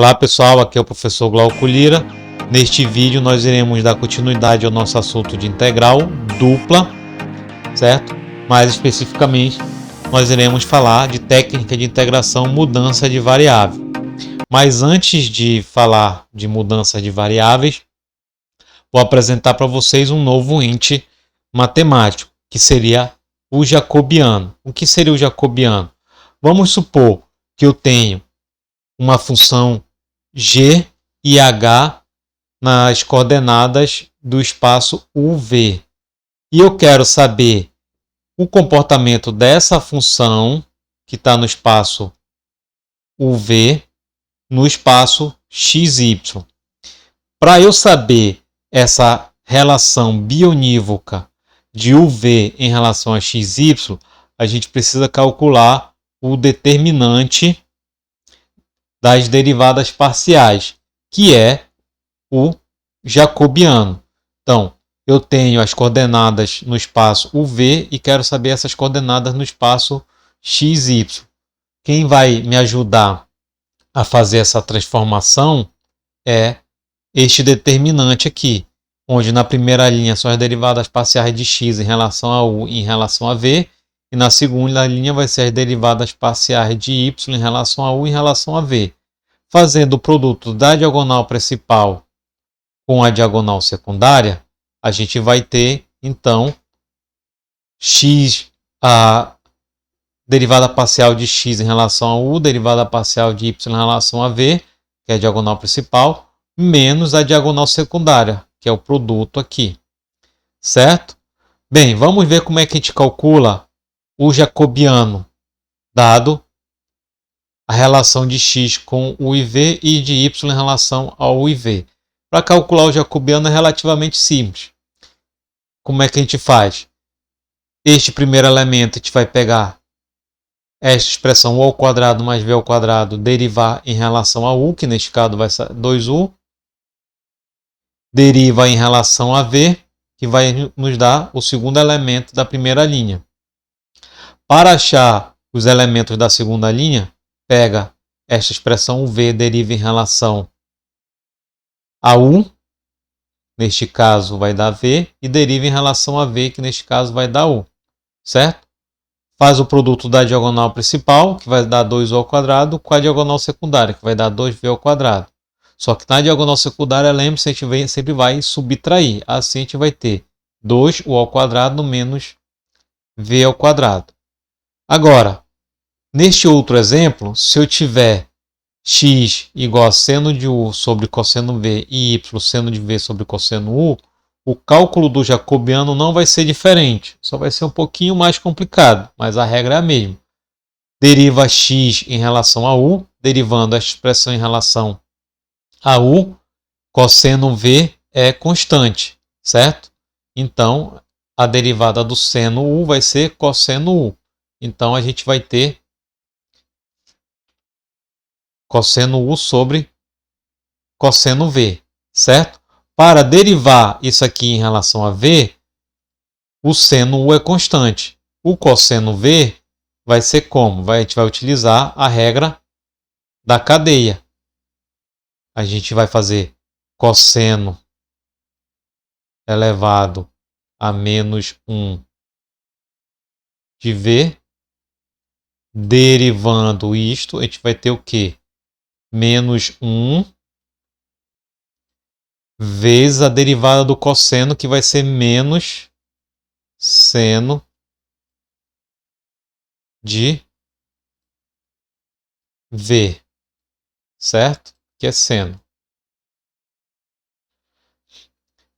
Olá pessoal, aqui é o professor Glauco Lira. Neste vídeo nós iremos dar continuidade ao nosso assunto de integral dupla, certo? Mais especificamente, nós iremos falar de técnica de integração mudança de variável. Mas antes de falar de mudança de variáveis, vou apresentar para vocês um novo ente matemático, que seria o jacobiano. O que seria o jacobiano? Vamos supor que eu tenho uma função g e h nas coordenadas do espaço UV. E eu quero saber o comportamento dessa função que está no espaço UV no espaço xy. Para eu saber essa relação bionívoca de UV em relação a xy, a gente precisa calcular o determinante das derivadas parciais, que é o jacobiano. Então, eu tenho as coordenadas no espaço UV e quero saber essas coordenadas no espaço xy. Quem vai me ajudar a fazer essa transformação é este determinante aqui, onde na primeira linha são as derivadas parciais de x em relação a u e em relação a v, e na segunda linha vai ser as derivadas parciais de y em relação a u e em relação a v. Fazendo o produto da diagonal principal com a diagonal secundária, a gente vai ter, então, x, a derivada parcial de x em relação a u, derivada parcial de y em relação a v, que é a diagonal principal, menos a diagonal secundária, que é o produto aqui. Certo? Bem, vamos ver como é que a gente calcula o jacobiano, dado a relação de x com o IV e de y em relação ao IV. Para calcular o jacobiano é relativamente simples. Como é que a gente faz? Este primeiro elemento a gente vai pegar esta expressão u ao quadrado mais v ao quadrado, derivar em relação a u, que neste caso vai ser 2u, deriva em relação a v, que vai nos dar o segundo elemento da primeira linha. Para achar os elementos da segunda linha, pega esta expressão v, deriva em relação a u, neste caso vai dar v, e deriva em relação a v, que neste caso vai dar u, certo? Faz o produto da diagonal principal, que vai dar 2u ao quadrado, com a diagonal secundária, que vai dar 2v ao quadrado. Só que na diagonal secundária, lembre-se, a gente sempre vai subtrair. Assim a gente vai ter 2u ao quadrado menos v ao quadrado. Agora, neste outro exemplo, se eu tiver x igual a seno de u sobre cosseno v e y seno de v sobre cosseno u, o cálculo do jacobiano não vai ser diferente. Só vai ser um pouquinho mais complicado, mas a regra é a mesma. Deriva x em relação a u, derivando esta expressão em relação a u, cosseno v é constante, certo? Então, a derivada do seno u vai ser cosseno u. Então, a gente vai ter cosseno u sobre cosseno v, certo? Para derivar isso aqui em relação a v, o seno u é constante. O cosseno v vai ser como? A gente vai utilizar a regra da cadeia. A gente vai fazer cosseno elevado a menos 1 de v. Derivando isto, a gente vai ter o quê? Menos 1 vezes a derivada do cosseno, que vai ser menos seno de v, certo? Que é seno.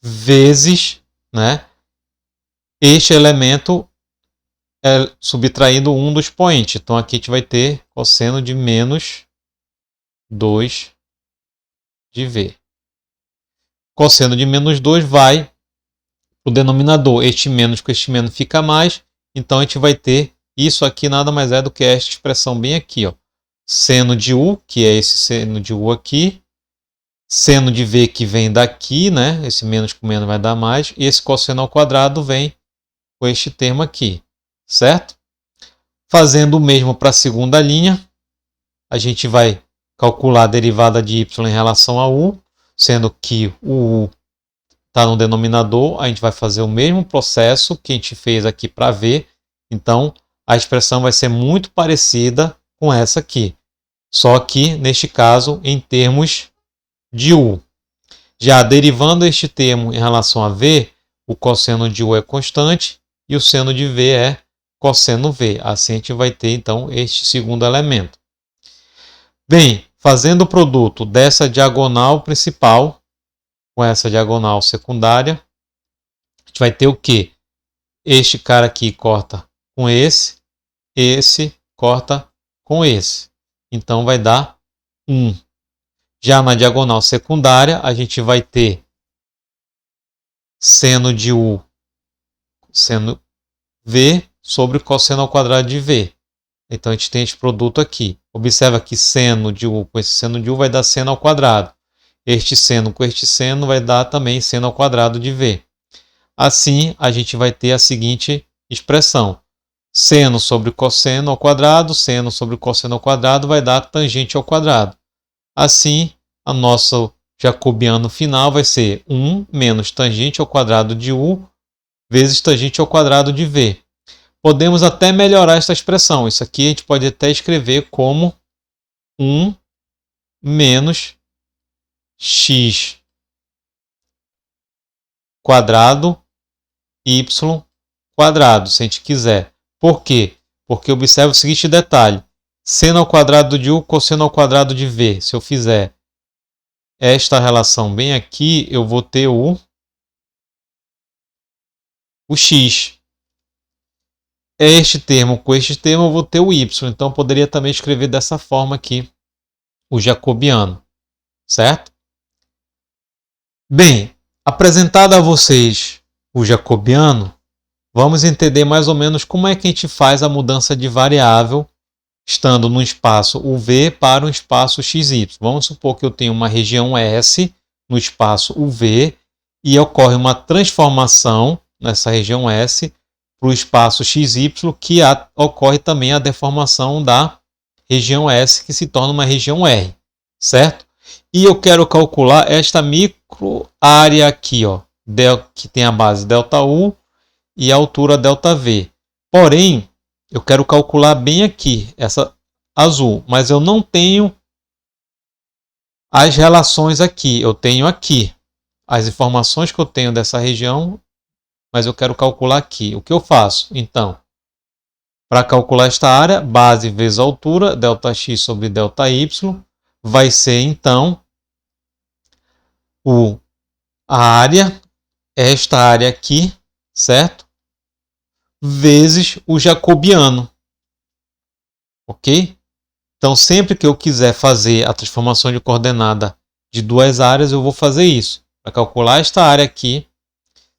Vezes, né, este elemento subtraindo um dos expoentes. Então aqui a gente vai ter cosseno de menos 2 de v. Cosseno de menos 2 vai para o denominador. Este menos com este menos fica mais. Então a gente vai ter isso aqui nada mais é do que esta expressão bem aqui, ó. Seno de u, que é esse seno de u aqui. Seno de v, que vem daqui, né? Esse menos com menos vai dar mais. E esse cosseno ao quadrado vem com este termo aqui, certo? Fazendo o mesmo para a segunda linha, a gente vai calcular a derivada de y em relação a u, sendo que o u está no denominador, a gente vai fazer o mesmo processo que a gente fez aqui para v. Então, a expressão vai ser muito parecida com essa aqui. Só que, neste caso, em termos de u. Já derivando este termo em relação a v, o cosseno de u é constante e o seno de v é cosseno v. Assim a gente vai ter, então, este segundo elemento. Bem, fazendo o produto dessa diagonal principal com essa diagonal secundária, a gente vai ter o quê? Este cara aqui corta com esse corta com esse. Então vai dar 1. Já na diagonal secundária, a gente vai ter seno de u, seno v sobre cosseno ao quadrado de v. Então a gente tem esse produto aqui. Observa que seno de u com esse seno de u vai dar seno ao quadrado. Este seno com este seno vai dar também seno ao quadrado de v. Assim, a gente vai ter a seguinte expressão. Seno sobre cosseno ao quadrado, seno sobre cosseno ao quadrado vai dar tangente ao quadrado. Assim, a nosso jacobiano final vai ser 1 menos tangente ao quadrado de u vezes tangente ao quadrado de v. Podemos até melhorar esta expressão. Isso aqui a gente pode até escrever como 1 menos x quadrado y quadrado, se a gente quiser. Por quê? Porque observe o seguinte detalhe. Seno ao quadrado de u, cosseno ao quadrado de v. Se eu fizer esta relação bem aqui, eu vou ter o x. Este termo com este termo, eu vou ter o y. Então, eu poderia também escrever dessa forma aqui o jacobiano. Certo? Bem, apresentado a vocês o jacobiano, vamos entender mais ou menos como é que a gente faz a mudança de variável estando no espaço UV para um espaço XY. Vamos supor que eu tenho uma região S no espaço UV e ocorre uma transformação nessa região S para o espaço XY, que ocorre também a deformação da região S, que se torna uma região R, certo? E eu quero calcular esta micro área aqui, ó, que tem a base ΔU e a altura ΔV. Porém, eu quero calcular bem aqui, essa azul, mas eu não tenho as relações aqui. Eu tenho aqui as informações que eu tenho dessa região, mas eu quero calcular aqui. O que eu faço? Então, para calcular esta área, base vezes altura, ΔX sobre ΔY, vai ser, então, a área, esta área aqui, certo? Vezes o jacobiano. Ok? Então, sempre que eu quiser fazer a transformação de coordenada de duas áreas, eu vou fazer isso. Para calcular esta área aqui,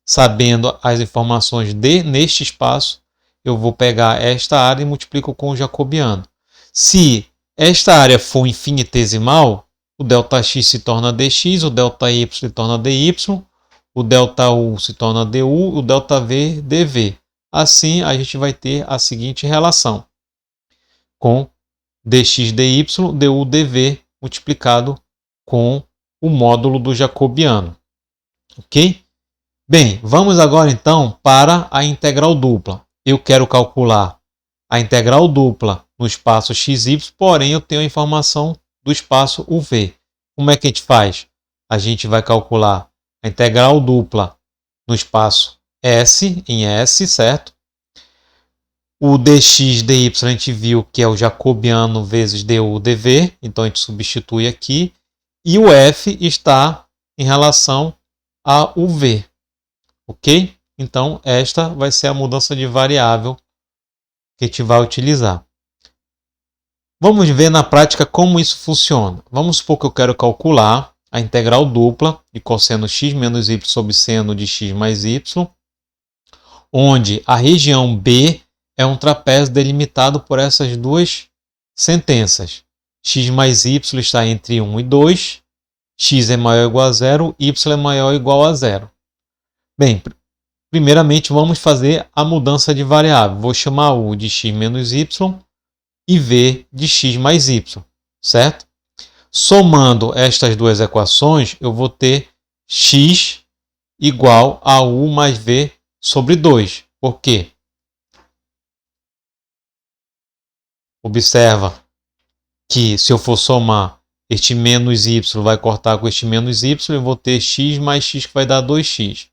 sabendo as informações neste espaço, eu vou pegar esta área e multiplico com o jacobiano. Se esta área for infinitesimal, o ΔX se torna dx, o ΔY se torna dy, o ΔU se torna du, o ΔV dv. Assim, a gente vai ter a seguinte relação, com dx dy, du dv multiplicado com o módulo do jacobiano. Ok? Bem, vamos agora então para a integral dupla. Eu quero calcular a integral dupla no espaço xy, porém eu tenho a informação do espaço UV. Como é que a gente faz? A gente vai calcular a integral dupla no espaço S, em S, certo? O dx dy a gente viu que é o jacobiano vezes du dv, então a gente substitui aqui. E o F está em relação a UV. Ok? Então, esta vai ser a mudança de variável que a gente vai utilizar. Vamos ver na prática como isso funciona. Vamos supor que eu quero calcular a integral dupla de cosseno x menos y sobre seno de x mais y, onde a região B é um trapézio delimitado por essas duas sentenças. X mais y está entre 1 e 2, x é maior ou igual a 0, y é maior ou igual a 0. Bem, primeiramente vamos fazer a mudança de variável. Vou chamar U de x menos y e V de x mais y, certo? Somando estas duas equações, eu vou ter x igual a u mais v sobre 2. Por quê? Observa que se eu for somar este menos y vai cortar com este menos y, eu vou ter x mais x que vai dar 2x.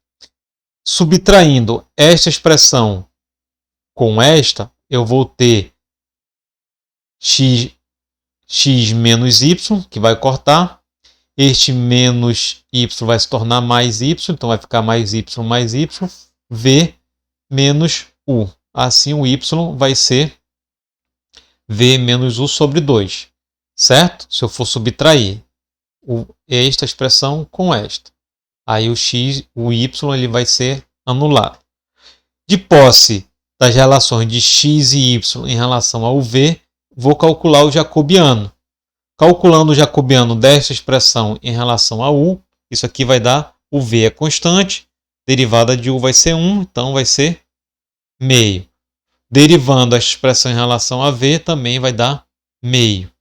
Subtraindo esta expressão com esta, eu vou ter x menos y, que vai cortar. Este menos y vai se tornar mais y, então vai ficar mais y, v menos u. Assim o y vai ser v menos u sobre 2, certo? Se eu for subtrair esta expressão com esta, aí o y ele vai ser anulado. De posse das relações de x e y em relação ao v, vou calcular o jacobiano. Calculando o jacobiano desta expressão em relação a u, isso aqui vai dar, o v é constante, derivada de u vai ser 1, então vai ser meio. Derivando a expressão em relação a v, também vai dar meio.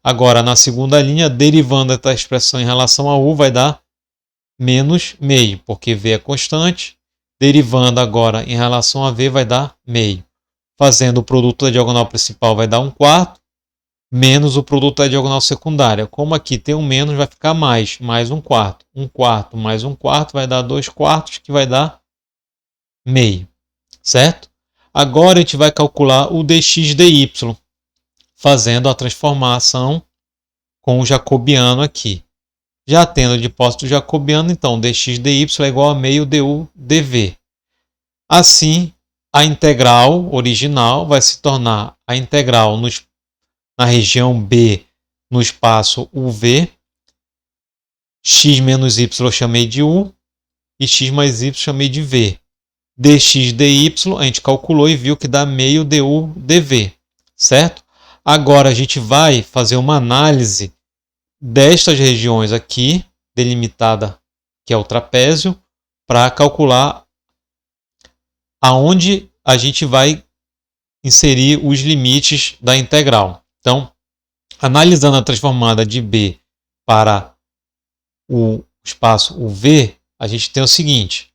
Agora, na segunda linha, derivando essa expressão em relação a u, vai dar menos meio, porque v é constante. Derivando agora em relação a v, vai dar meio. Fazendo o produto da diagonal principal, vai dar 1/4, menos o produto da diagonal secundária. Como aqui tem um menos, vai ficar mais 1/4. 1/4 mais 1/4 vai dar 2/4, que vai dar meio, certo? Agora a gente vai calcular o dx dy, fazendo a transformação com o jacobiano aqui. Já tendo de posse do jacobiano, então dx dy é igual a meio du dv. Assim, a integral original vai se tornar a integral na região B, no espaço UV. X menos y eu chamei de u e x mais y eu chamei de v. Dx dy a gente calculou e viu que dá meio du dv, certo? Agora a gente vai fazer uma análise destas regiões aqui, delimitada, que é o trapézio, para calcular aonde a gente vai inserir os limites da integral. Então, analisando a transformada de B para o espaço UV, a gente tem o seguinte.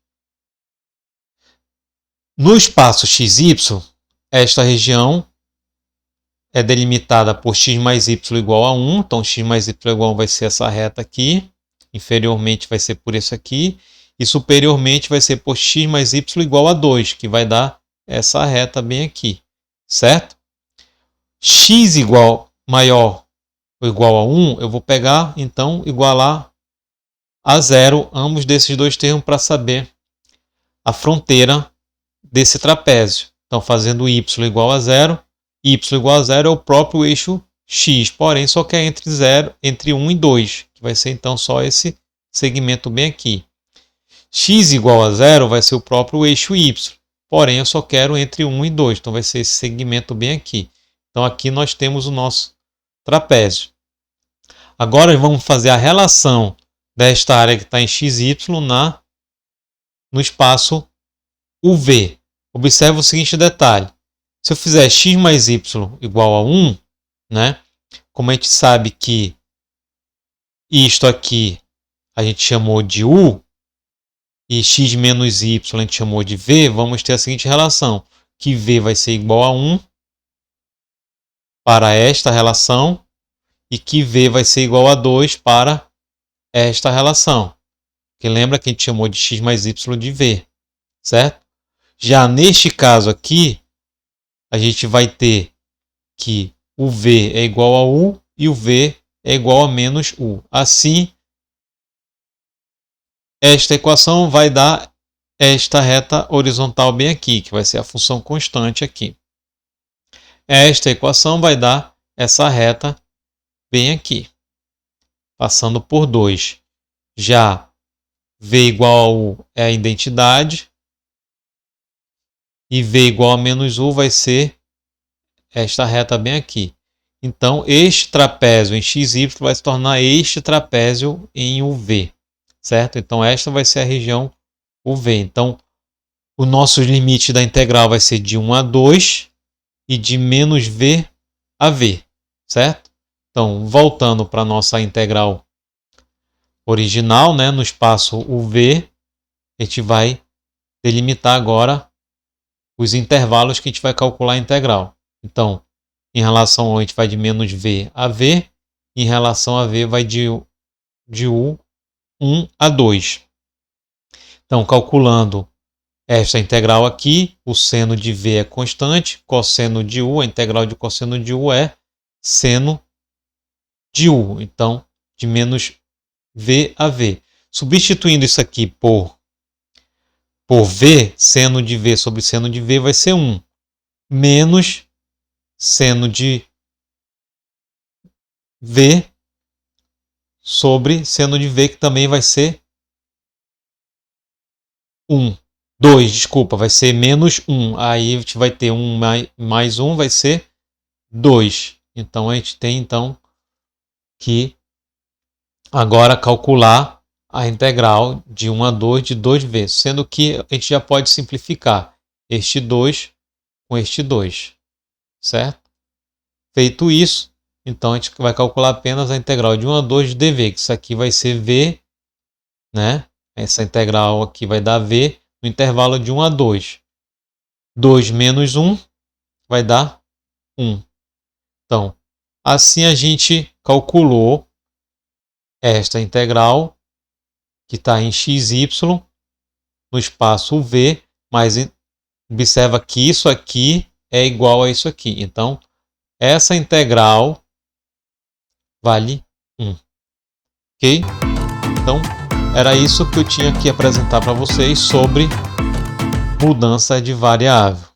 No espaço xy, esta região é delimitada por x mais y igual a 1. Então, x mais y igual a 1 vai ser essa reta aqui. Inferiormente vai ser por isso aqui. E superiormente vai ser por x mais y igual a 2, que vai dar essa reta bem aqui, certo? X maior ou igual a 1, eu vou pegar, então, igualar a 0 ambos desses dois termos para saber a fronteira desse trapézio. Então, fazendo y igual a 0, y igual a 0 é o próprio eixo x, porém só que é entre 1 e 2, que vai ser então só esse segmento bem aqui. X igual a 0 vai ser o próprio eixo y, porém eu só quero entre 1 e 2, então vai ser esse segmento bem aqui. Então aqui nós temos o nosso trapézio. Agora vamos fazer a relação desta área que está em xy no espaço UV. Observe o seguinte detalhe. Se eu fizer x mais y igual a 1, né? Como a gente sabe que isto aqui a gente chamou de u e x menos y a gente chamou de v, vamos ter a seguinte relação, que v vai ser igual a 1 para esta relação e que v vai ser igual a 2 para esta relação. Que lembra que a gente chamou de x mais y de v, certo? Já neste caso aqui, a gente vai ter que o v é igual a u e o v é igual a menos u. Assim, esta equação vai dar esta reta horizontal bem aqui, que vai ser a função constante aqui. Esta equação vai dar essa reta bem aqui, passando por 2. Já v igual a u é a identidade, e v igual a menos u vai ser esta reta bem aqui. Então, este trapézio em xy vai se tornar este trapézio em uv, certo? Então, esta vai ser a região uv. Então, o nosso limite da integral vai ser de 1 a 2 e de menos v a v, certo? Então, voltando para a nossa integral original, né, no espaço UV, a gente vai delimitar agora os intervalos que a gente vai calcular a integral. Então, em relação ao, a gente vai de menos V a V, em relação a V vai de U1 a 2. Então, calculando esta integral aqui, o seno de V é constante, cosseno de U, a integral de cosseno de U é seno de U. Então, de menos V a V. Substituindo isso aqui por V, seno de V sobre seno de V vai ser 1. Menos seno de V sobre seno de V, que também vai ser 1. 2, desculpa, vai ser menos 1. Aí a gente vai ter 1 mais 1, vai ser 2. Então a gente tem que agora calcular a integral de 1 a 2 de 2V, sendo que a gente já pode simplificar este 2 com este 2, certo? Feito isso, então a gente vai calcular apenas a integral de 1 a 2 de dv, que isso aqui vai ser V, né? Essa integral aqui vai dar V no intervalo de 1 a 2. 2 menos 1 vai dar 1. Então, assim a gente calculou esta integral, que está em xy, no espaço V, mas observa que isso aqui é igual a isso aqui. Então, essa integral vale 1. Ok? Então, era isso que eu tinha que apresentar para vocês sobre mudança de variável.